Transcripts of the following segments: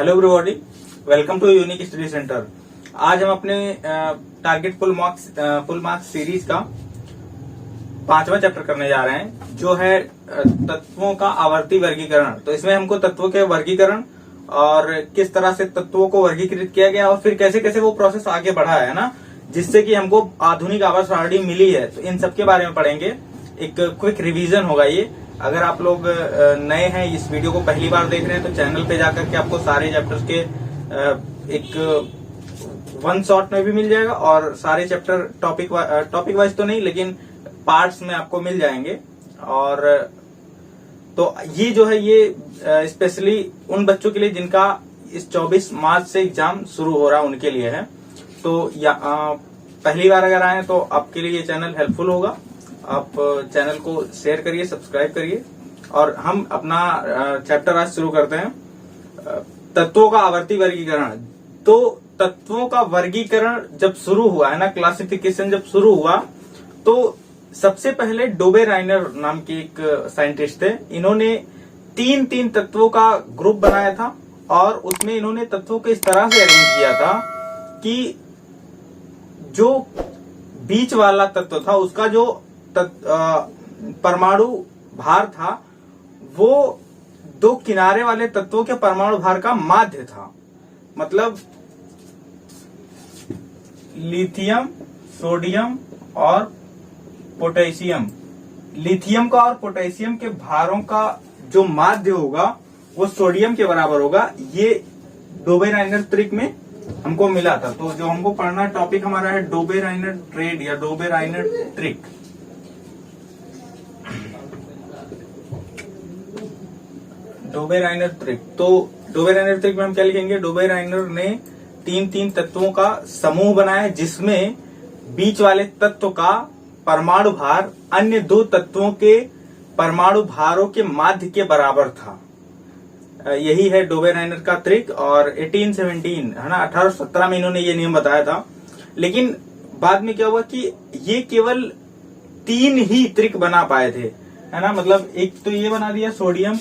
Hello everybody, welcome to unique study centre. आज हम अपने टारगेट फुल मार्क्स सीरीज का 5वां चैप्टर करने जा रहे हैं, जो है तत्वों का आवर्ती वर्गीकरण। तो इसमें हमको तत्वों के वर्गीकरण और किस तरह से तत्वों को वर्गीकृत किया गया और फिर कैसे कैसे वो प्रोसेस आगे बढ़ा है ना, जिससे कि हमको आधुनिक आवर्त सारणी मिली है। तो इन सब के बारे में पढ़ेंगे। एक क्विक रिवीजन होगा ये। अगर आप लोग नए हैं, इस वीडियो को पहली बार देख रहे हैं, तो चैनल पे जाकर के आपको सारे चैप्टर्स के एक वन शॉट में भी मिल जाएगा और सारे चैप्टर टॉपिक वाइज तो नहीं, लेकिन पार्ट्स में आपको मिल जाएंगे। और तो ये जो है ये स्पेशली उन बच्चों के लिए जिनका इस 24 मार्च से एग्जाम शुरू हो रहा है, उनके लिए है। तो पहली बार अगर आए तो आपके लिए ये चैनल हेल्पफुल होगा। आप चैनल को शेयर करिए, सब्सक्राइब करिए। और हम अपना चैप्टर आज शुरू करते हैं, तत्वों का आवर्ती वर्गीकरण। तो तत्वों का वर्गीकरण जब शुरू हुआ है ना, क्लासिफिकेशन जब शुरू हुआ, तो सबसे पहले डोबेराइनर नाम के एक साइंटिस्ट थे। इन्होंने तीन तत्वों का ग्रुप बनाया था और उसमें इन्होंने तत्वों को इस तरह से अरेंज किया था कि जो बीच वाला तत्व था, उसका जो परमाणु भार था, वो दो किनारे वाले तत्वों के परमाणु भार का माध्य था। मतलब लिथियम, सोडियम और पोटेशियम। लिथियम का और पोटेशियम के भारों का जो माध्य होगा वो सोडियम के बराबर होगा। ये डोबेराइनर त्रिक में हमको मिला था। तो जो हमको पढ़ना टॉपिक हमारा है डोबेराइनर ट्रेड या डोबेराइनर ट्रिक। डोबेराइनर त्रिक। तो डोबेराइनर त्रिक में हम क्या लिखेंगे? डोबेराइनर ने तीन तत्वों का समूह बनाया, जिसमें बीच वाले तत्व का परमाणु भार अन्य दो तत्वों के परमाणु भारों के माध्य के बराबर था। यही है डोबेराइनर का त्रिक। और 1817 है ना, 1817 में इन्होंने ये नियम बताया था। लेकिन बाद में क्या हुआ कि ये केवल 3 ही त्रिक बना पाए थे, है ना। मतलब एक तो ये बना दिया सोडियम,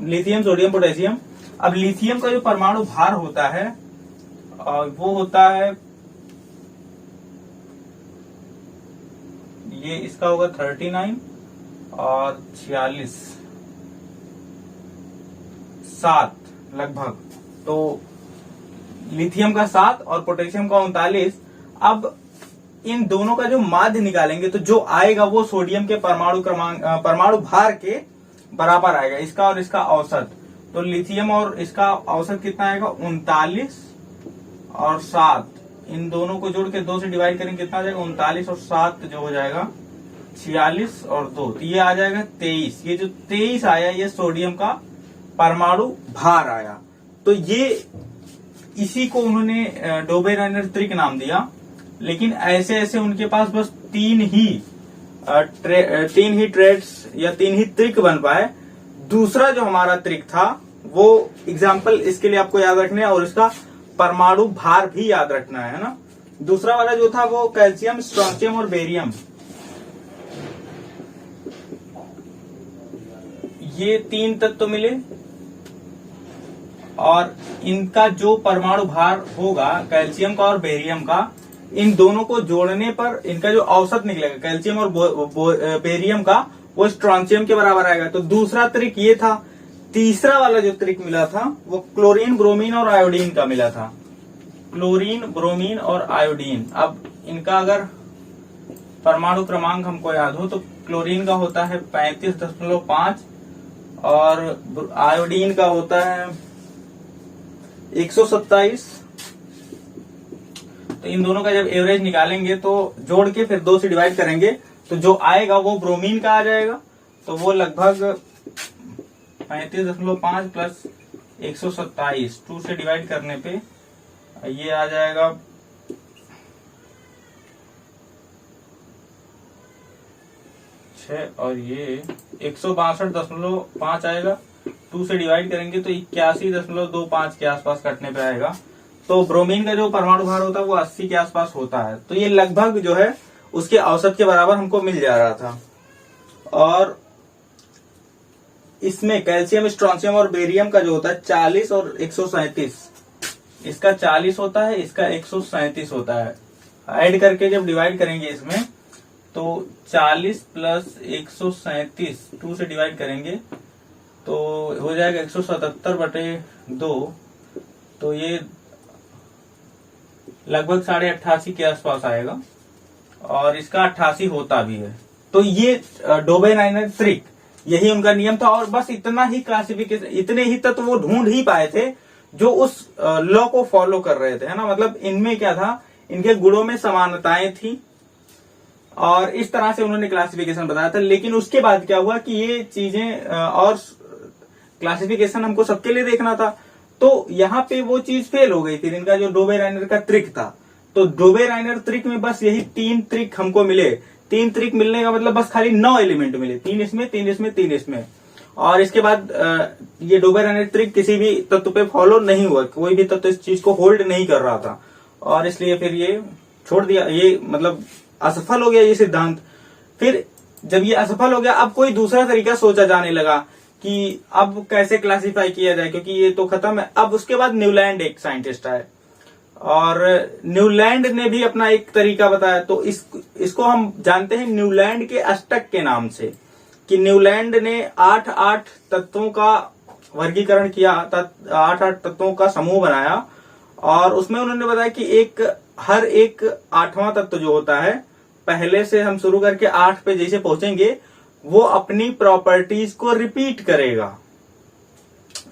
लिथियम, सोडियम, पोटेशियम। अब लिथियम का जो परमाणु भार होता है वो होता है, ये इसका होगा 39 और 46, 7 लगभग। तो लिथियम का 7 और पोटेशियम का 39। अब इन दोनों का जो माध्य निकालेंगे तो जो आएगा वो सोडियम के परमाणु भार के बराबर आएगा, इसका और इसका औसत। तो लिथियम और इसका औसत कितना आएगा? 39 और 7। इन दोनों को जोड़ के 2 से डिवाइड करेंगे, कितना आ जाएगा? 39 और 7 जो हो जाएगा 46 और 2, तो ये आ जाएगा 23। ये जो 23 आया, ये सोडियम का परमाणु भार आया। तो ये इसी को उन्होंने डोबेराइनर त्रिक नाम दिया। लेकिन ऐसे ऐसे उनके पास बस 3 ही ट्रेड्स या 3 ही त्रिक बन पाए। दूसरा जो हमारा त्रिक था वो एग्जाम्पल इसके लिए आपको याद रखना है और इसका परमाणु भार भी याद रखना है ना। दूसरा वाला जो था वो कैल्शियम, स्ट्रोंशियम और बेरियम। ये 3 तत्व मिले और इनका जो परमाणु भार होगा कैल्शियम का और बेरियम का, इन दोनों को जोड़ने पर इनका जो औसत निकलेगा कैल्शियम और बेरियम का, वो स्ट्रोंशियम के बराबर आएगा। तो दूसरा त्रिक ये था। तीसरा वाला जो त्रिक मिला था वो क्लोरीन, ब्रोमीन और आयोडीन का मिला था। क्लोरीन, ब्रोमीन और आयोडीन। अब इनका अगर परमाणु क्रमांक हमको याद हो तो क्लोरीन का होता है 35.5 और आयोडीन का होता है 127। तो इन दोनों का जब एवरेज निकालेंगे तो जोड़ के फिर 2 से डिवाइड करेंगे, तो जो आएगा वो ब्रोमीन का आ जाएगा। तो वो लगभग 35.5 प्लस 127, 2 से डिवाइड करने पे ये आ जाएगा 6 और ये 162.5 आएगा। 2 से डिवाइड करेंगे तो 81.25 के आसपास कटने पे आएगा। तो ब्रोमीन का जो परमाणु भार होता है वो 80 के आसपास होता है। तो ये लगभग जो है उसके औसत के बराबर हमको मिल जा रहा था। और इसमें कैल्शियम, स्ट्रोंशियम और बेरियम का जो होता है 40 और 137, इसका 40 होता है, इसका 137 होता है। ऐड करके जब डिवाइड करेंगे इसमें तो 40 प्लस 137 2 से डिवाइड करेंगे तो हो जाएगा 177/2, तो ये लगभग 88.5 के आसपास आएगा और इसका 88 होता भी है। तो ये डोबेराइनर ट्रिक, यही उनका नियम था और बस इतना ही क्लासिफिकेशन, इतने ही तत्व वो ढूंढ ही पाए थे जो उस लॉ को फॉलो कर रहे थे, है ना। मतलब इनमें क्या था, इनके गुणों में समानताएं थी और इस तरह से उन्होंने क्लासिफिकेशन बताया था। लेकिन उसके बाद क्या हुआ कि ये चीजें और क्लासिफिकेशन हमको सबके लिए देखना था, तो यहाँ पे वो चीज फेल हो गई। फिर इनका जो डोबेराइनर का ट्रिक था, तो डोबेराइनर ट्रिक में बस यही 3 ट्रिक हमको मिले। 3 ट्रिक मिलने का मतलब बस खाली 9 एलिमेंट मिले, 3 इसमें, 3 इसमें, 3 इसमें। और इसके बाद ये डोबेराइनर ट्रिक किसी भी तत्व पे फॉलो नहीं हुआ, कोई भी तत्व इस चीज को होल्ड नहीं कर रहा था और इसलिए फिर ये छोड़ दिया, ये मतलब असफल हो गया ये सिद्धांत। फिर जब ये असफल हो गया, अब कोई दूसरा तरीका सोचा जाने लगा कि अब कैसे क्लासिफाई किया जाए, क्योंकि ये तो खत्म है। अब उसके बाद न्यूलैंड एक साइंटिस्ट आए और न्यूलैंड ने भी अपना एक तरीका बताया। तो इसको हम जानते हैं न्यूलैंड के अष्टक के नाम से, कि न्यूलैंड ने 8 तत्वों का वर्गीकरण किया, 8 तत्वों का समूह बनाया और उसमें उन्होंने बताया कि हर एक 8वां तत्व जो होता है, पहले से हम शुरू करके 8 पे जैसे पहुंचेंगे, वो अपनी प्रॉपर्टीज को रिपीट करेगा।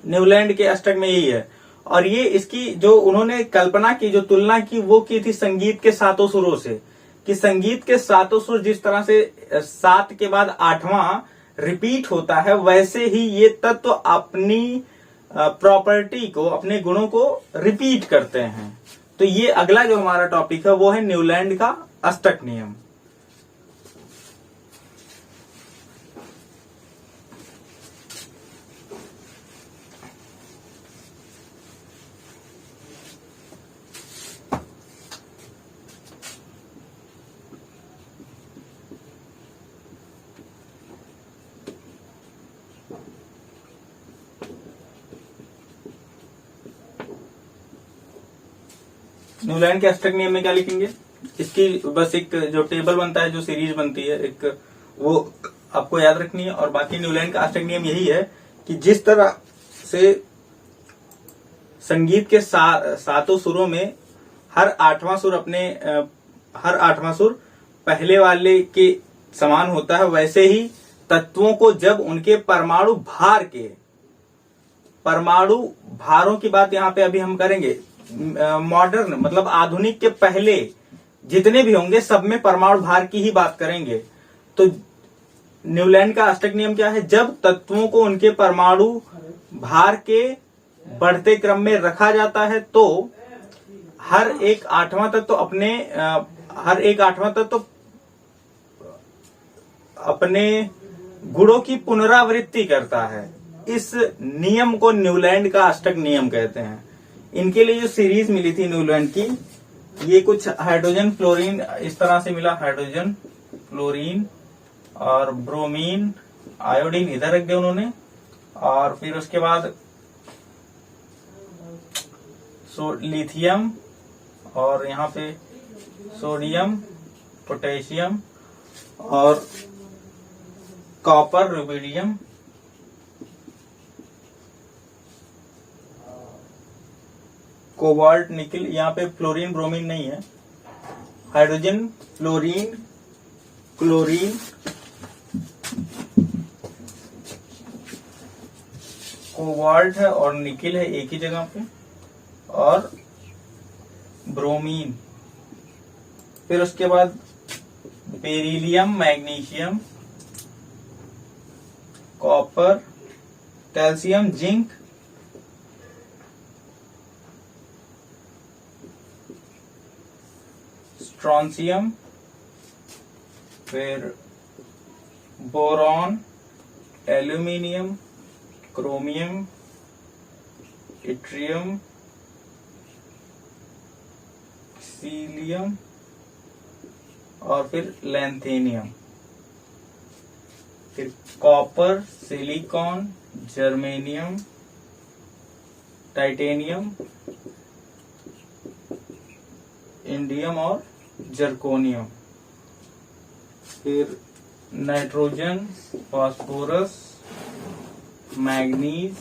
न्यूलैंड के अष्टक में यही है। और ये इसकी जो उन्होंने कल्पना की, जो तुलना की, वो की थी संगीत के 7 सुरों से, कि संगीत के 7 सुर जिस तरह से 7 के बाद 8वां रिपीट होता है, वैसे ही ये तत्व अपनी प्रॉपर्टी को, अपने गुणों को रिपीट करते हैं। तो ये अगला जो हमारा टॉपिक है वो है न्यूलैंड का अष्टक नियम। न्यूलैंड के अष्टक नियम में क्या लिखेंगे, इसकी बस एक जो टेबल बनता है, जो सीरीज बनती है एक, वो आपको याद रखनी है। और बाकी न्यूलैंड का अष्टक नियम यही है कि जिस तरह से संगीत के 7 सुरों में हर 8वां सुर पहले वाले के समान होता है, वैसे ही तत्वों को जब उनके परमाणु भारों की बात यहाँ पे अभी हम करेंगे, मॉडर्न मतलब आधुनिक के पहले जितने भी होंगे सब में परमाणु भार की ही बात करेंगे। तो न्यूलैंड का अष्टक नियम क्या है, जब तत्वों को उनके परमाणु भार के बढ़ते क्रम में रखा जाता है तो हर एक 8वां तत्व अपने गुणों की पुनरावृत्ति करता है। इस नियम को न्यूलैंड का अष्टक नियम कहते हैं। इनके लिए जो सीरीज मिली थी न्यूलैंड की, ये कुछ हाइड्रोजन फ्लोरीन इस तरह से मिला, हाइड्रोजन फ्लोरीन और ब्रोमीन आयोडीन इधर रख दिया उन्होंने, और फिर उसके बाद लिथियम और यहाँ पे सोडियम, पोटेशियम और कॉपर, रुबिडियम, कोबाल्ट, निकल। यहाँ पे फ्लोरीन ब्रोमीन नहीं है, हाइड्रोजन फ्लोरीन क्लोरीन कोबाल्ट है और निकिल है एक ही जगह पे, और ब्रोमीन। फिर उसके बाद beryllium, magnesium, copper, calcium, zinc, strontium, फिर boron, aluminium, chromium, yttrium, cerium और फिर लैंथेनियम। फिर copper, silicon, germanium, titanium, indium और जर्कोनियम, फिर नाइट्रोजन, फास्फोरस, मैग्नीज,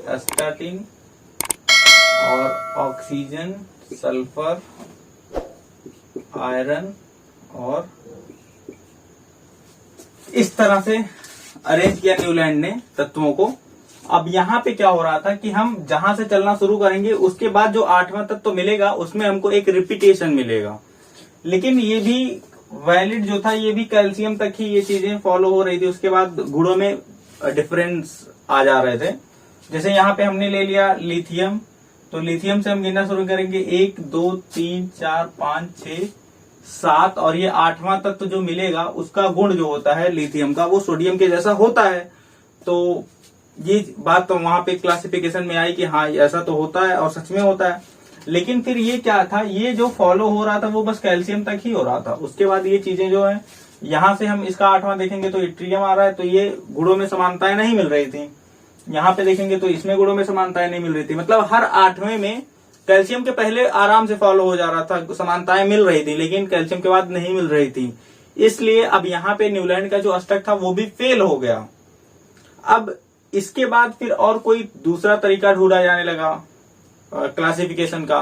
एस्टाटिन और ऑक्सीजन, सल्फर, आयरन और इस तरह से अरेंज किया न्यूलैंड ने तत्वों को। अब यहाँ पे क्या हो रहा था कि हम जहां से चलना शुरू करेंगे उसके बाद जो 8वां तत्व मिलेगा उसमें हमको एक रिपीटेशन मिलेगा। लेकिन ये भी वैलिड जो था, ये भी कैल्शियम तक ही ये चीजें फॉलो हो रही थी, उसके बाद गुणों में डिफरेंस आ जा रहे थे। जैसे यहाँ पे हमने ले लिया लिथियम, तो लिथियम से हम गिनना शुरू करेंगे 1 2 3 4 5 6 7 और ये 8वां तत्व जो मिलेगा उसका गुण जो होता है लिथियम का वो सोडियम के जैसा होता है। तो ये बात तो वहां पे क्लासिफिकेशन में आई कि हाँ ऐसा तो होता है और सच में होता है। लेकिन फिर ये क्या था, ये जो फॉलो हो रहा था वो बस कैल्शियम तक ही हो रहा था। उसके बाद ये चीजें जो है, यहाँ से हम इसका 8वां देखेंगे तो इट्रियम आ रहा है, तो ये गुणों में समानताएं नहीं मिल रही थी। यहाँ पे देखेंगे तो इसमें गुणों में समानताएं नहीं मिल रही थी। मतलब हर 8वें में कैल्शियम के पहले आराम से फॉलो हो जा रहा था, समानताएं मिल रही थी, लेकिन कैल्शियम के बाद नहीं मिल रही थी। इसलिए अब यहाँ पे न्यूलैंड का जो अष्टक था वो भी फेल हो गया। अब इसके बाद फिर और कोई दूसरा तरीका ढूंढा जाने लगा क्लासिफिकेशन का,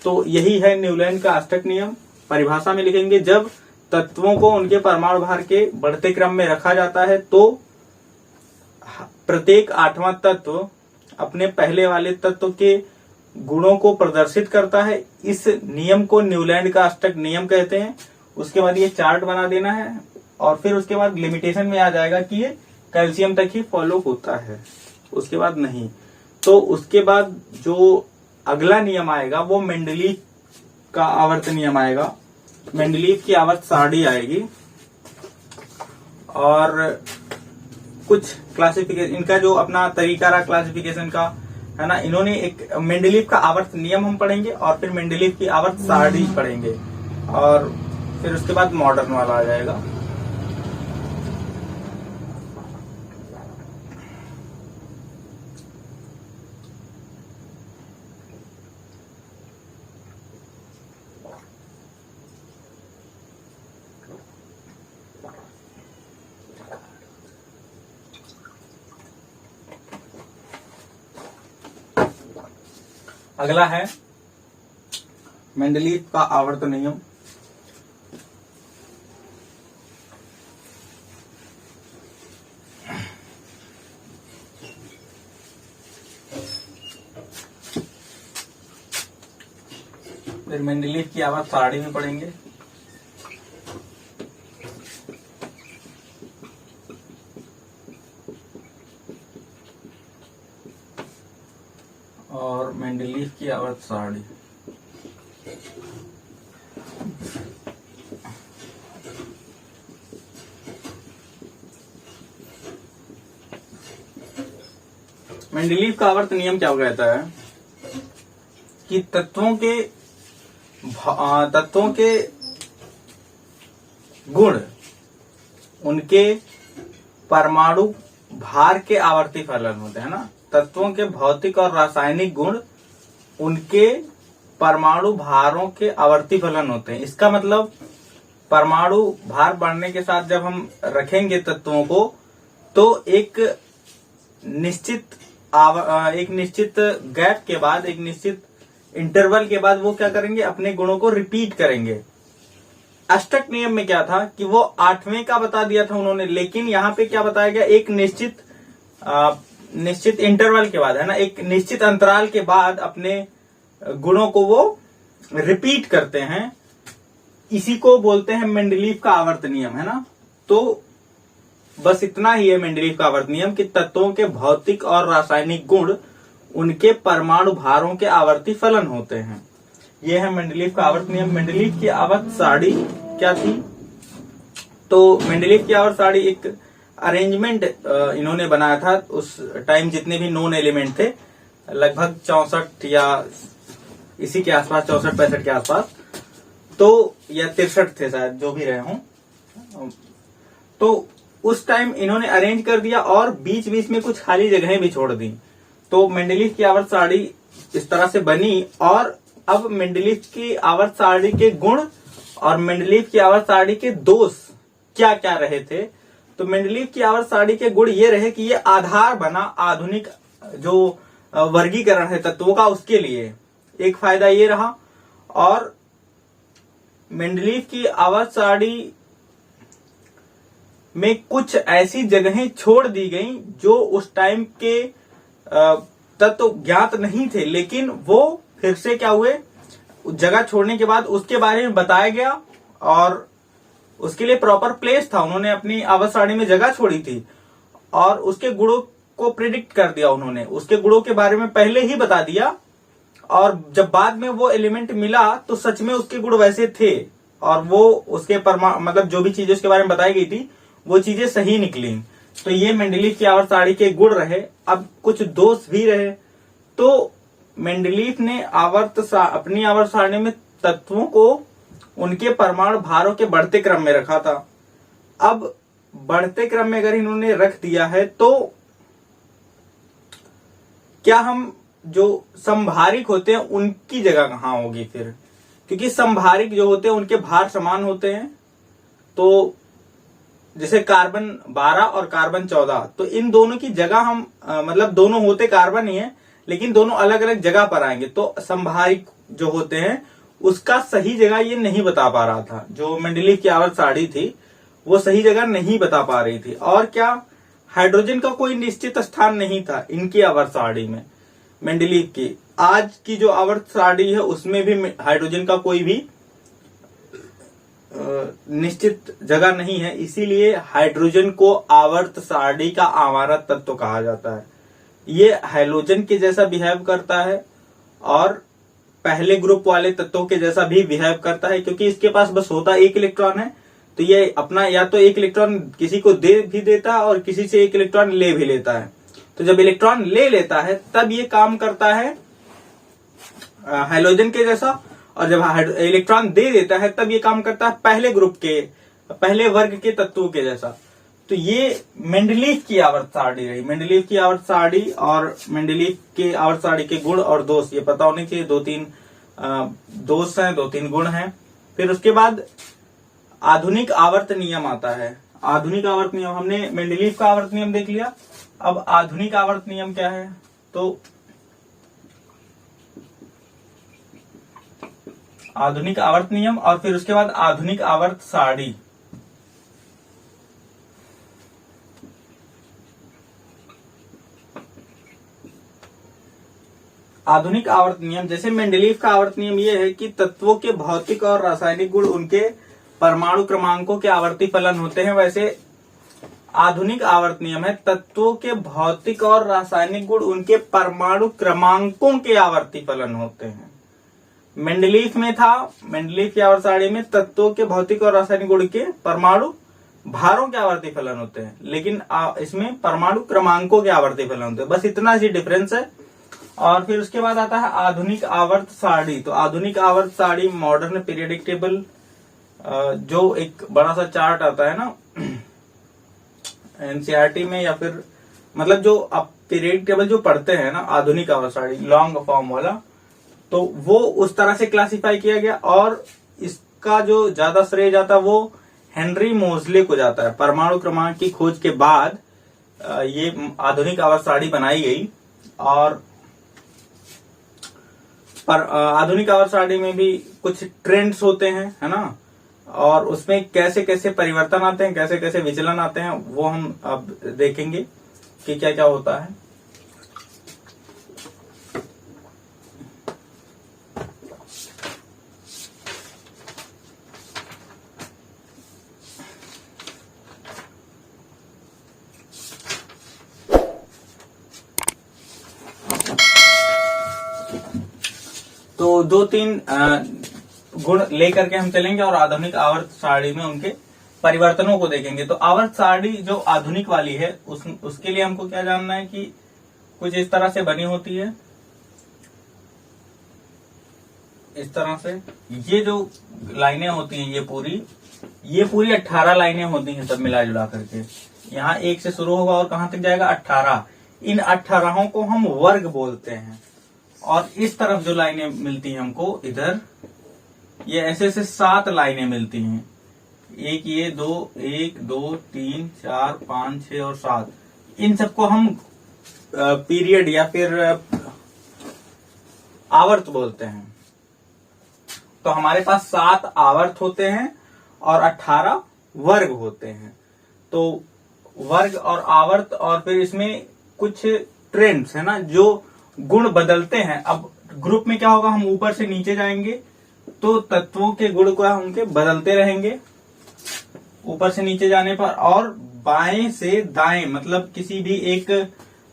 तो यही है न्यूलैंड का अष्टक नियम। परिभाषा में लिखेंगे, जब तत्वों को उनके परमाणु भार के बढ़ते क्रम में रखा जाता है तो प्रत्येक 8वां तत्व अपने पहले वाले तत्व के गुणों को प्रदर्शित करता है। इस नियम को न्यूलैंड का अष्टक नियम कहते हैं। उसके बाद ये चार्ट बना देना है और फिर उसके बाद लिमिटेशन में आ जाएगा कि ये कैल्शियम तक ही फॉलो होता है, उसके बाद नहीं। तो उसके बाद जो अगला नियम आएगा वो मेंडलीव का आवर्त नियम आएगा। मेंडलीव की आवर्त सारणी आएगी और कुछ क्लासिफिकेशन, इनका जो अपना तरीका रहा क्लासिफिकेशन का है ना, इन्होंने एक मेंडलीव का आवर्त नियम हम पढ़ेंगे और फिर मेंडलीव की आवर्त सारणी पढ़ेंगे और फिर उसके बाद मॉडर्न वाला आ जाएगा। अगला है मेंडलीव का आवर्त नियम। फिर मेंडलीव की आवर्त सारणी में पढ़ेंगे। और मेंडलीव की आवर्त सारणी मेंडलीव का आवर्त नियम क्या कहता है कि तत्वों के गुण उनके परमाणु भार के आवर्ती फलन होते हैं ना। तत्वों के भौतिक और रासायनिक गुण उनके परमाणु भारों के आवर्ती फलन होते हैं। इसका मतलब परमाणु भार बढ़ने के साथ जब हम रखेंगे तत्वों को तो एक निश्चित गैप के बाद, एक निश्चित इंटरवल के बाद वो क्या करेंगे, अपने गुणों को रिपीट करेंगे। अष्टक नियम में क्या था कि वो 8वें का बता दिया था उन्होंने, लेकिन यहाँ पे क्या बताया गया, एक निश्चित इंटरवल के बाद है ना, एक निश्चित अंतराल के बाद अपने गुणों को वो रिपीट करते हैं। इसी को बोलते हैं मेंडलीव का आवर्त नियम, है ना। तो बस इतना ही है मेंडलीव का आवर्त नियम कि तत्वों के भौतिक और रासायनिक गुण उनके परमाणु भारों के आवर्ती फलन होते हैं। यह है मेंडलीव का आवर्त नियम। मेंडलीव की आवर्त सारणी क्या थी, तो मेंडलीव की आवर्त सारणी एक अरेंजमेंट इन्होंने बनाया था। उस टाइम जितने भी नोन एलिमेंट थे लगभग 64 या इसी के आसपास, 64-65 के आसपास, तो या 63 थे शायद, जो भी रहे हों। तो उस टाइम इन्होंने अरेंज कर दिया और बीच बीच में कुछ खाली जगहें भी छोड़ दी। तो मेंडलीफ की आवर्त सारणी इस तरह से बनी। और अब मेंडलीफ की आवर्त सारणी के गुण और मेंडलीफ की आवर्त सारणी के दोष क्या क्या रहे थे। तो मेंडलीफ की आवर्त सारणी के गुण ये रहे कि ये आधार बना आधुनिक जो वर्गीकरण है तत्वों का, उसके लिए एक फायदा ये रहा। और मेंडलीफ की आवर्त सारणी में कुछ ऐसी जगहें छोड़ दी गई जो उस टाइम के तत्व ज्ञात नहीं थे, लेकिन वो फिर से क्या हुए, जगह छोड़ने के बाद उसके बारे में बताया गया और उसके लिए प्रॉपर प्लेस था। उन्होंने अपनी आवर्त सारणी में जगह छोड़ी थी और उसके गुणों को प्रिडिक्ट कर दिया। उन्होंने उसके गुणों के बारे में पहले ही बता दिया और जब बाद में वो एलिमेंट मिला तो सच में उसके गुण वैसे थे और वो उसके मतलब जो भी चीजें उसके बारे में बताई गई थी वो चीजें सही निकली। तो ये मेंडलीफ की आवर्त सारणी के गुण रहे। अब कुछ दोष भी रहे। तो मेंडलीफ ने अपनी आवर्त सारणी में तत्वों को उनके परमाणु भारों के बढ़ते क्रम में रखा था। अब बढ़ते क्रम में अगर इन्होंने रख दिया है तो क्या हम जो संभारिक होते हैं उनकी जगह कहां होगी फिर, क्योंकि संभारिक जो होते हैं उनके भार समान होते हैं। तो जैसे कार्बन 12 और कार्बन 14, तो इन दोनों की जगह हम मतलब दोनों होते कार्बन ही है लेकिन दोनों अलग अलग जगह पर आएंगे। तो संभारिक जो होते हैं उसका सही जगह ये नहीं बता पा रहा था। जो मेंडलीफ की आवर्त सारणी थी वो सही जगह नहीं बता पा रही थी। और क्या, हाइड्रोजन का कोई निश्चित स्थान नहीं था इनकी आवर्त सारणी में। मेंडलीफ की आज की जो आवर्त सारणी है उसमें भी हाइड्रोजन का कोई भी निश्चित जगह नहीं है, इसीलिए हाइड्रोजन को आवर्त सारणी का आवर्त तत्व कहा जाता है। ये हैलोजन के जैसा बिहेव करता है और पहले ग्रुप वाले तत्वों के जैसा भी बिहेव करता है, क्योंकि इसके पास बस होता एक इलेक्ट्रॉन है। तो ये अपना या तो एक इलेक्ट्रॉन किसी को दे भी देता है और किसी से एक इलेक्ट्रॉन ले भी लेता है। तो जब इलेक्ट्रॉन ले लेता है तब ये काम करता है हैलोजन के जैसा, और जब इलेक्ट्रॉन दे देता है तब ये काम करता है पहले ग्रुप के, पहले वर्ग के तत्वों के जैसा। तो ये मेंडलीफ की आवर्त सारणी रही। मेंडलीफ की आवर्त सारणी और मेंडलीफ के आवर्त सारणी के गुण और दोष ये पता होने चाहिए। 2-3 दोष हैं, 2-3 गुण हैं। फिर उसके बाद आधुनिक आवर्त नियम आता है। आधुनिक आवर्त नियम, हमने मेंडलीफ का आवर्त नियम देख लिया। अब आधुनिक आवर्त नियम क्या है, तो आधुनिक आवर्त नियम और फिर उसके बाद आधुनिक आवर्त सारणी। आधुनिक आवर्त नियम, जैसे मेंडलीफ का आवर्त नियम यह है कि तत्वों के भौतिक और रासायनिक गुण उनके परमाणु क्रमांकों के आवर्ती फलन होते हैं, वैसे आधुनिक आवर्त नियम है तत्वों के भौतिक और रासायनिक गुण उनके परमाणु क्रमांकों के आवर्ती फलन होते हैं। मेंडलीफ में था, मेंडलीफ की आवर्त सारणी में तत्वों के भौतिक और रासायनिक गुण के परमाणु भारों के आवर्ती फलन होते हैं, लेकिन इसमें परमाणु क्रमांकों के आवर्ती फलन होते हैं। बस इतना ही डिफरेंस है। और फिर उसके बाद आता है आधुनिक आवर्त सारणी। तो आधुनिक आवर्त सारणी मॉडर्न पीरियडिक टेबल, जो एक बड़ा सा चार्ट आता है ना एनसीईआरटी में, या फिर मतलब जो आप पीरियडिक टेबल जो पढ़ते हैं ना आधुनिक आवर्त सारणी लॉन्ग फॉर्म वाला, तो वो उस तरह से क्लासिफाई किया गया। और इसका जो ज्यादा श्रेय जाता है वो हेनरी मोजले को जाता है। परमाणु क्रमांक की खोज के बाद ये आधुनिक आवर्त सारणी बनाई गई। और पर आधुनिक आवर्त सारणी में भी कुछ ट्रेंड्स होते हैं, है ना, और उसमें कैसे कैसे परिवर्तन आते हैं, कैसे कैसे विचलन आते हैं, वो हम अब देखेंगे कि क्या क्या होता है। तो 2-3 गुण लेकर के हम चलेंगे और आधुनिक आवर्त सारणी में उनके परिवर्तनों को देखेंगे। तो आवर्त सारणी जो आधुनिक वाली है उसके लिए हमको क्या जानना है कि कुछ इस तरह से बनी होती है। इस तरह से ये जो लाइनें होती हैं ये पूरी 18 लाइनें होती हैं सब मिला जुला करके। यहाँ 1 से शुरू होगा और कहां तक जाएगा 18। इन 18 को हम वर्ग बोलते हैं। और इस तरफ जो लाइनें मिलती हैं हमको इधर, ये ऐसे 7 लाइनें मिलती हैं। एक ये 2 1 2 3 4 5 6 और 7, इन सबको हम पीरियड या फिर आवर्त बोलते हैं। तो हमारे पास 7 आवर्त होते हैं और 18 वर्ग होते हैं। तो वर्ग और आवर्त, और फिर इसमें कुछ ट्रेंड्स है ना, जो गुण बदलते हैं। अब ग्रुप में क्या होगा, हम ऊपर से नीचे जाएंगे तो तत्वों के गुण को उनके बदलते रहेंगे ऊपर से नीचे जाने पर, और बाएं से दाएं, मतलब किसी भी एक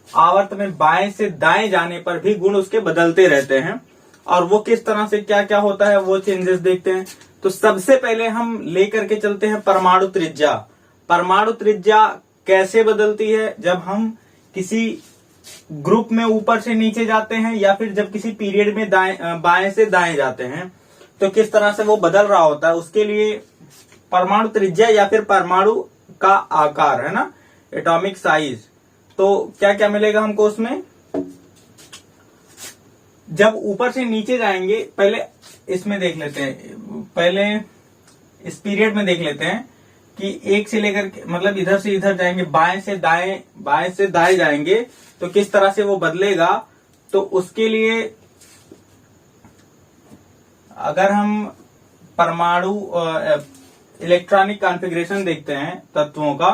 आवर्त में बाएं से दाएं जाने पर भी गुण उसके बदलते रहते हैं। और वो किस तरह से क्या क्या होता है वो चेंजेस देखते हैं। तो सबसे पहले हम लेकर के चलते हैं परमाणु त्रिज्या। परमाणु त्रिज्या कैसे बदलती है, जब हम किसी ग्रुप में ऊपर से नीचे जाते हैं या फिर जब किसी पीरियड में बाएं से दाएं जाते हैं, तो किस तरह से वो बदल रहा होता है। उसके लिए परमाणु त्रिज्या या फिर परमाणु का आकार है ना, एटॉमिक साइज। तो क्या क्या मिलेगा हमको उसमें, जब ऊपर से नीचे जाएंगे, पहले इसमें देख लेते हैं, पहले इस पीरियड में देख लेते हैं कि 1 से लेकर मतलब इधर से इधर जाएंगे, बाएं से दाएं जाएंगे तो किस तरह से वो बदलेगा। तो उसके लिए अगर हम परमाणु इलेक्ट्रॉनिक कॉन्फ़िगरेशन देखते हैं तत्वों का,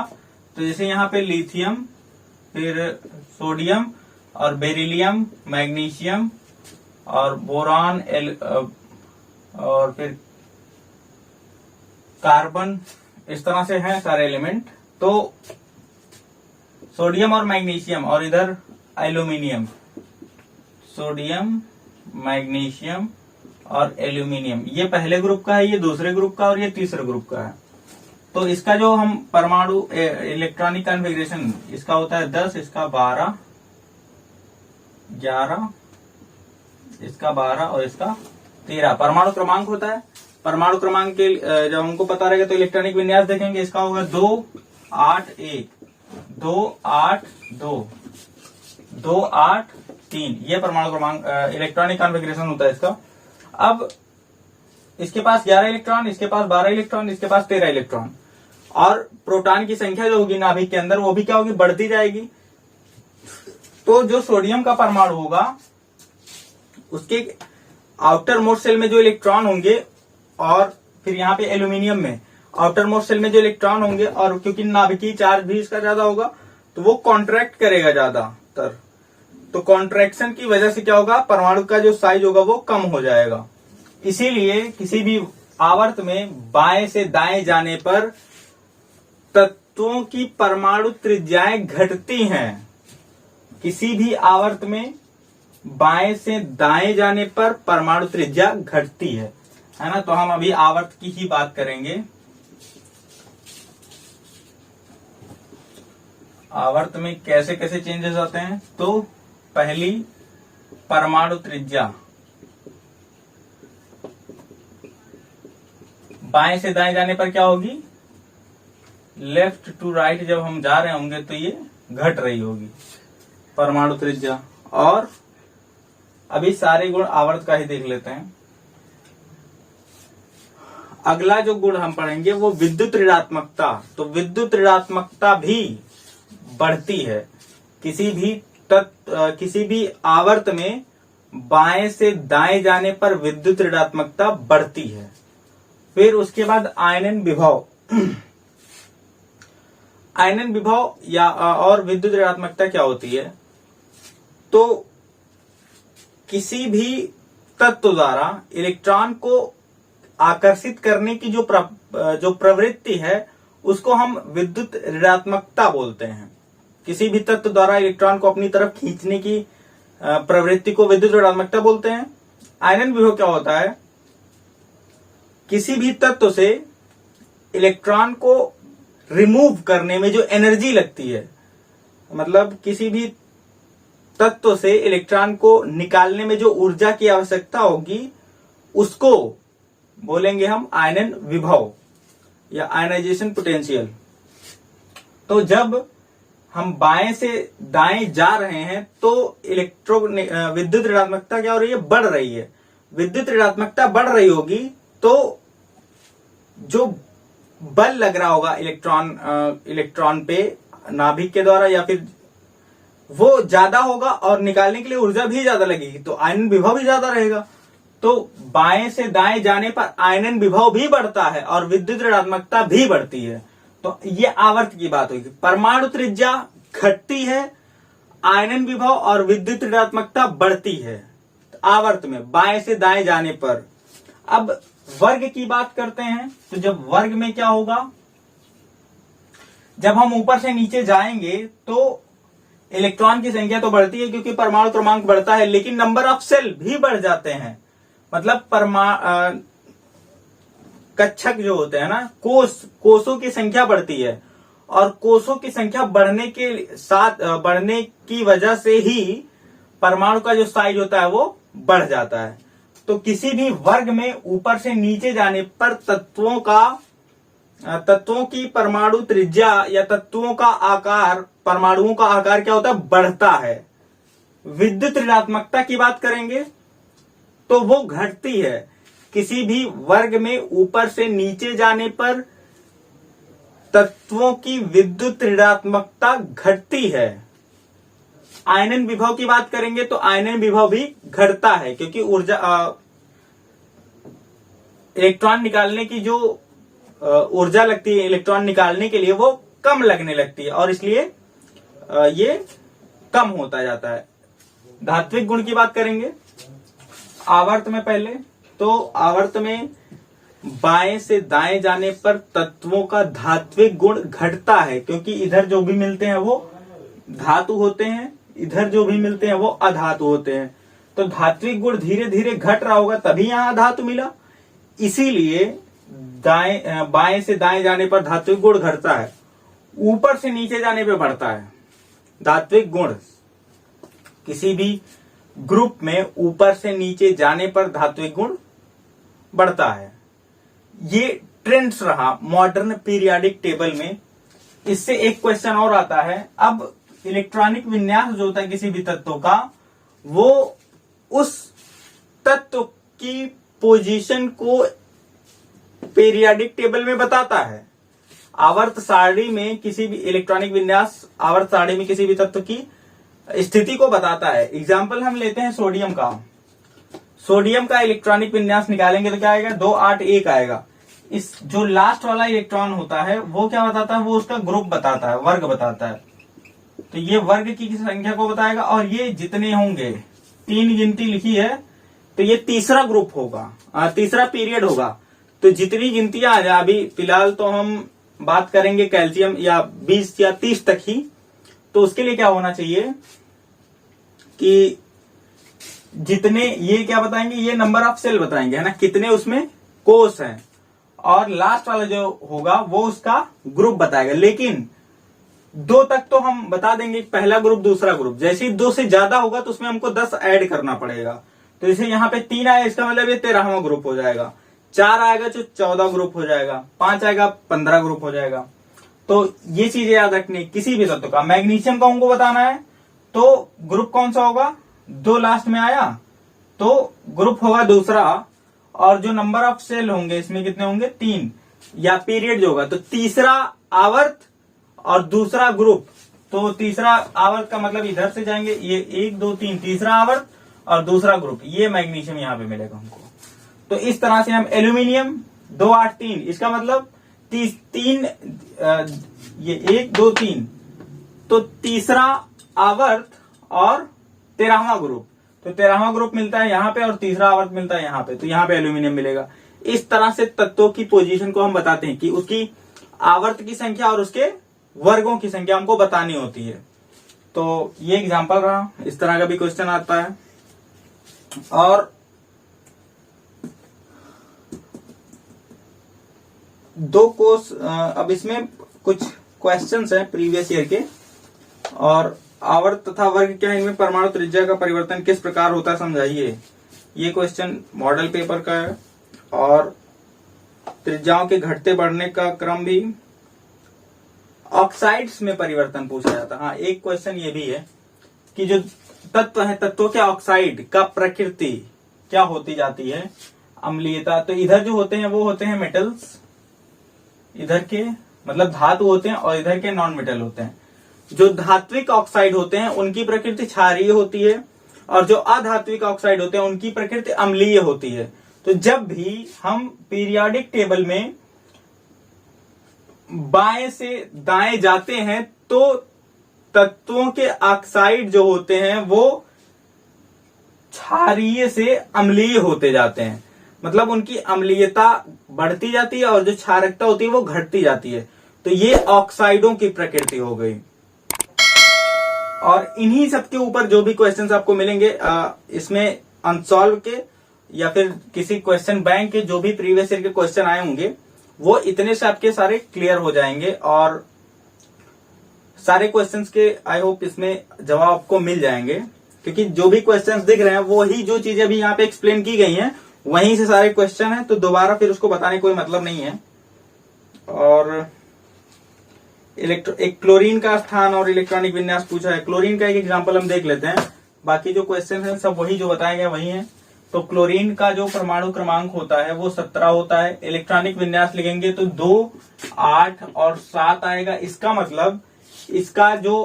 तो जैसे यहाँ पे लिथियम, फिर सोडियम और बेरिलियम, मैग्नीशियम और बोरान, और फिर कार्बन, इस तरह से हैं सारे एलिमेंट। तो सोडियम और मैग्नीशियम और इधर एल्यूमिनियम, सोडियम, मैग्नीशियम और एल्यूमिनियम, ये पहले ग्रुप का है, ये दूसरे ग्रुप का और ये तीसरे ग्रुप का है। तो इसका जो हम परमाणु इलेक्ट्रॉनिक कॉन्फ़िगरेशन इसका होता है 10, इसका 12, 11, इसका 12 और इसका 13 परमाणु क्रमांक होता है। परमाणु क्रमांक के जब हमको पता रहेगा तो इलेक्ट्रॉनिक विन्यास देखेंगे, इसका होगा 2 8 1, 2 8 2, 2 8 3, ये परमाणु क्रमांक इलेक्ट्रॉनिक कॉन्फ़िगरेशन होता है इसका। अब इसके पास 11 इलेक्ट्रॉन, इसके पास 12 इलेक्ट्रॉन, इसके पास 13 इलेक्ट्रॉन, और प्रोटॉन की संख्या जो होगी नाभिक के अंदर वो भी क्या होगी, बढ़ती जाएगी। तो जो सोडियम का परमाणु होगा उसके आउटर मोस्ट सेल में जो इलेक्ट्रॉन होंगे, और फिर यहाँ पे एल्यूमिनियम में आउटर मोस्ट सेल में जो इलेक्ट्रॉन होंगे, और क्योंकि नाभिकीय चार्ज भी इसका ज्यादा होगा तो वो कॉन्ट्रैक्ट करेगा ज्यादातर। तो कॉन्ट्रैक्शन की वजह से क्या होगा, परमाणु का जो साइज होगा वो कम हो जाएगा। इसीलिए किसी भी आवर्त में बाएं से दाएं जाने पर तत्वों की परमाणु त्रिज्याएं घटती हैं। किसी भी आवर्त में बाएं से दाएं जाने पर परमाणु त्रिज्या घटती है ना। तो हम अभी आवर्त की ही बात करेंगे। आवर्त में कैसे कैसे चेंजेस आते हैं, तो पहली परमाणु त्रिज्या, बाएं से दाएं जाने पर क्या होगी, लेफ्ट टू राइट जब हम जा रहे होंगे तो ये घट रही होगी परमाणु त्रिज्या। और अभी सारे गुण आवर्त का ही देख लेते हैं। अगला जो गुण हम पढ़ेंगे वो विद्युत ऋणात्मकता। तो विद्युत ऋणात्मकता भी बढ़ती है किसी भी आवर्त में बाएं से दाएं जाने पर विद्युत ऋणात्मकता बढ़ती है। फिर उसके बाद आयनन विभव आयनन विभव या और विद्युत ऋणात्मकता क्या होती है, तो किसी भी तत्व द्वारा इलेक्ट्रॉन को आकर्षित करने की जो प्रवृत्ति है उसको हम विद्युत ऋणात्मकता बोलते हैं। किसी भी तत्व द्वारा इलेक्ट्रॉन को अपनी तरफ खींचने की प्रवृत्ति को विद्युत ऋणात्मकता बोलते हैं। आयनन विभव क्या होता है, किसी भी तत्व से इलेक्ट्रॉन को रिमूव करने में जो एनर्जी लगती है, मतलब किसी भी तत्व से इलेक्ट्रॉन को निकालने में जो ऊर्जा की आवश्यकता होगी उसको बोलेंगे हम आयनन विभव या आयनाइजेशन पोटेंशियल। तो जब हम बाएं से दाएं जा रहे हैं तो विद्युत ऋणात्मकता क्या हो रही है, बढ़ रही है। विद्युत ऋणात्मकता बढ़ रही होगी तो जो बल लग रहा होगा इलेक्ट्रॉन पे नाभिक के द्वारा या फिर वो ज्यादा होगा और निकालने के लिए ऊर्जा भी ज्यादा लगेगी, तो आयनन विभव भी ज्यादा रहेगा। तो बाएं से दाएं जाने पर आयनन विभव भी बढ़ता है और विद्युत ऋणात्मकता भी बढ़ती है। तो ये आवर्त की बात होगी। परमाणु त्रिज्या घटती है, आयनन विभव और विद्युत ऋणात्मकता बढ़ती है आवर्त में बाएं से दाएं जाने पर। अब वर्ग की बात करते हैं। तो जब वर्ग में क्या होगा, जब हम ऊपर से नीचे जाएंगे तो इलेक्ट्रॉन की संख्या तो बढ़ती है क्योंकि परमाणु क्रमांक बढ़ता है, लेकिन नंबर ऑफ सेल भी बढ़ जाते हैं। मतलब कक्षक जो होते हैं ना, कोषों की संख्या बढ़ती है और कोषों की संख्या बढ़ने की वजह से ही परमाणु का जो साइज होता है वो बढ़ जाता है। तो किसी भी वर्ग में ऊपर से नीचे जाने पर तत्वों की परमाणु त्रिज्या या तत्वों का आकार, परमाणुओं का आकार क्या होता है, बढ़ता है। विद्युत ऋणात्मकता की बात करेंगे तो वो घटती है। किसी भी वर्ग में ऊपर से नीचे जाने पर तत्वों की विद्युत ऋणात्मकता घटती है। आयनन विभव की बात करेंगे तो आयनन विभव भी घटता है क्योंकि इलेक्ट्रॉन निकालने की जो ऊर्जा लगती है इलेक्ट्रॉन निकालने के लिए वो कम लगने लगती है और इसलिए ये कम होता जाता है। धात्विक गुण की बात करेंगे आवर्त में पहले, तो आवर्त में बाएं से दाएं जाने पर तत्वों का धात्विक गुण घटता है क्योंकि इधर जो भी मिलते हैं वो धातु होते हैं, इधर जो भी मिलते हैं वो अधातु होते हैं। तो धात्विक गुण धीरे धीरे घट रहा होगा तभी यहां धातु मिला, इसीलिए बाएं से दाएं जाने पर धात्विक गुण घटता है, ऊपर से नीचे जाने पर बढ़ता है। धात्विक गुण किसी भी ग्रुप में ऊपर से नीचे जाने पर धात्विक गुण बढ़ता है। ये ट्रेंड्स रहा मॉडर्न पीरियोडिक टेबल में। इससे एक क्वेश्चन और आता है, अब इलेक्ट्रॉनिक विन्यास जो होता है किसी भी तत्व का, वो उस तत्व की पोजीशन को पीरियोडिक टेबल में बताता है। आवर्त सारणी में किसी भी इलेक्ट्रॉनिक विन्यास आवर्त सारणी में किसी भी तत्व की स्थिति को बताता है। एग्जाम्पल हम लेते हैं सोडियम का। सोडियम का इलेक्ट्रॉनिक विन्यास निकालेंगे तो क्या आएगा, 281 आएगा। इस जो लास्ट वाला इलेक्ट्रॉन होता है वो क्या बताता है, वो उसका ग्रुप बताता है, वर्ग बताता है। तो ये वर्ग की संख्या को बताएगा और ये जितने होंगे 3 गिनती लिखी है तो ये तीसरा ग्रुप होगा, तीसरा पीरियड होगा। तो जितनी गिनतियां आ जाए, अभी फिलहाल तो हम बात करेंगे कैल्शियम या 20 या 30 तक ही, तो उसके लिए क्या होना चाहिए कि जितने ये क्या बताएंगे, ये नंबर ऑफ सेल बताएंगे, है ना, कितने उसमें कोष हैं, और लास्ट वाला जो होगा वो उसका ग्रुप बताएगा। लेकिन 2 तक तो हम बता देंगे, पहला ग्रुप दूसरा ग्रुप। जैसे ही 2 से ज्यादा होगा तो उसमें हमको 10 ऐड करना पड़ेगा। तो जैसे यहाँ पे 3 आया, इसका मतलब ये 13वां ग्रुप हो जाएगा। 4 आएगा तो 14 ग्रुप हो जाएगा, 5 आएगा 15 ग्रुप हो जाएगा। तो ये चीजें याद रखनी, किसी भी तत्व का। मैग्नीशियम का हमको बताना है तो ग्रुप कौन सा होगा, 2 लास्ट में आया तो ग्रुप होगा दूसरा, और जो नंबर ऑफ सेल होंगे इसमें कितने होंगे, 3, या पीरियड जो होगा तो तीसरा आवर्त और दूसरा ग्रुप। तो तीसरा आवर्त का मतलब इधर से जाएंगे, ये 1 2 3 तीसरा आवर्त और दूसरा ग्रुप, ये मैग्नीशियम यहाँ पे मिलेगा हमको। तो इस तरह से हम एल्यूमिनियम 283, इसका मतलब 3 ये 1 2 3, तो तीसरा आवर्त और 13वां ग्रुप। तो 13वां ग्रुप मिलता है यहाँ पे और तीसरा आवर्त मिलता है यहाँ पे, तो यहाँ पे एल्यूमिनियम मिलेगा। इस तरह से तत्वों की पोजीशन को हम बताते हैं कि उसकी आवर्त की संख्या और उसके वर्गों की संख्या हमको बतानी होती है। तो ये एग्जांपल रहा, इस तरह का भी क्वेश्चन आता है। और दो कोर्स, अब इसमें कुछ क्वेश्चंस हैं प्रीवियस ईयर के। और आवर्त तथा वर्ग क्या है, इनमें परमाणु त्रिज्या का परिवर्तन किस प्रकार होता है समझाइए। ये क्वेश्चन मॉडल पेपर का है। और त्रिज्याओं के घटते बढ़ने का क्रम भी, ऑक्साइड्स में परिवर्तन पूछा जाता है। हाँ, एक क्वेश्चन ये भी है कि जो तत्व है, तत्वों के ऑक्साइड का प्रकृति क्या होती जाती है, अम्लीयता। तो इधर जो होते हैं वो होते हैं मेटल्स, इधर के मतलब धातु होते हैं, और इधर के नॉन मेटल होते हैं। जो धात्विक ऑक्साइड होते हैं उनकी प्रकृति क्षारीय होती है, और जो अधात्विक ऑक्साइड होते हैं उनकी प्रकृति अम्लीय होती है। तो जब भी हम पीरियोडिक टेबल में बाएं से दाएं जाते हैं तो तत्वों के ऑक्साइड जो होते हैं वो क्षारीय से अम्लीय होते जाते हैं, मतलब उनकी अम्लीयता बढ़ती जाती है और जो क्षारकता होती है वो घटती जाती है। तो ये ऑक्साइडों की प्रकृति हो गई। और इन्हीं सबके ऊपर जो भी क्वेश्चंस आपको मिलेंगे इसमें अनसॉल्व के या फिर किसी क्वेश्चन बैंक के जो भी प्रीवियस ईयर के क्वेश्चन आए होंगे वो इतने से आपके सारे क्लियर हो जाएंगे, और सारे क्वेश्चंस के आई होप इसमें जवाब आपको मिल जाएंगे, क्योंकि जो भी क्वेश्चंस दिख रहे हैं वो ही जो चीजें अभी यहाँ पे एक्सप्लेन की गई हैं वहीं से सारे क्वेश्चन हैं, तो दोबारा फिर उसको बताने कोई मतलब नहीं है। और एक क्लोरीन का स्थान और इलेक्ट्रॉनिक विन्यास पूछा है। क्लोरीन का एक एग्जांपल हम देख लेते हैं, बाकी जो क्वेश्चन है सब वही जो बताए गए वही है। तो क्लोरीन का जो परमाणु क्रमांक होता है वो 17 होता है। इलेक्ट्रॉनिक विन्यास लिखेंगे तो 2, 8 और 7 आएगा। इसका मतलब इसका जो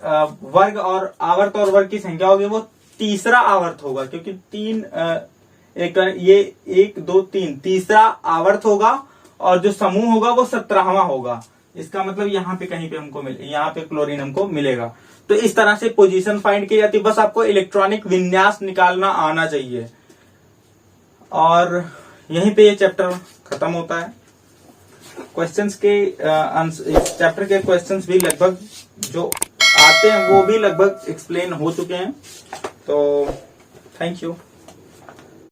वर्ग और आवर्त और वर्ग की संख्या होगी वो तीसरा आवर्त होगा, क्योंकि 3 इलेक्ट्रॉनिक, ये 1, 2, 3 तीसरा आवर्त होगा, और जो समूह होगा वो 17वां होगा। इसका मतलब यहाँ पे कहीं पे हमको यहाँ पे क्लोरीन हमको मिलेगा। तो इस तरह से पोजीशन फाइंड की जाती है, बस आपको इलेक्ट्रॉनिक विन्यास निकालना आना चाहिए। और यहीं पे ये चैप्टर खत्म होता है। क्वेश्चंस के इस चैप्टर के क्वेश्चंस भी लगभग जो आते हैं वो भी लगभग एक्सप्लेन हो चुके हैं। तो थैंक यू।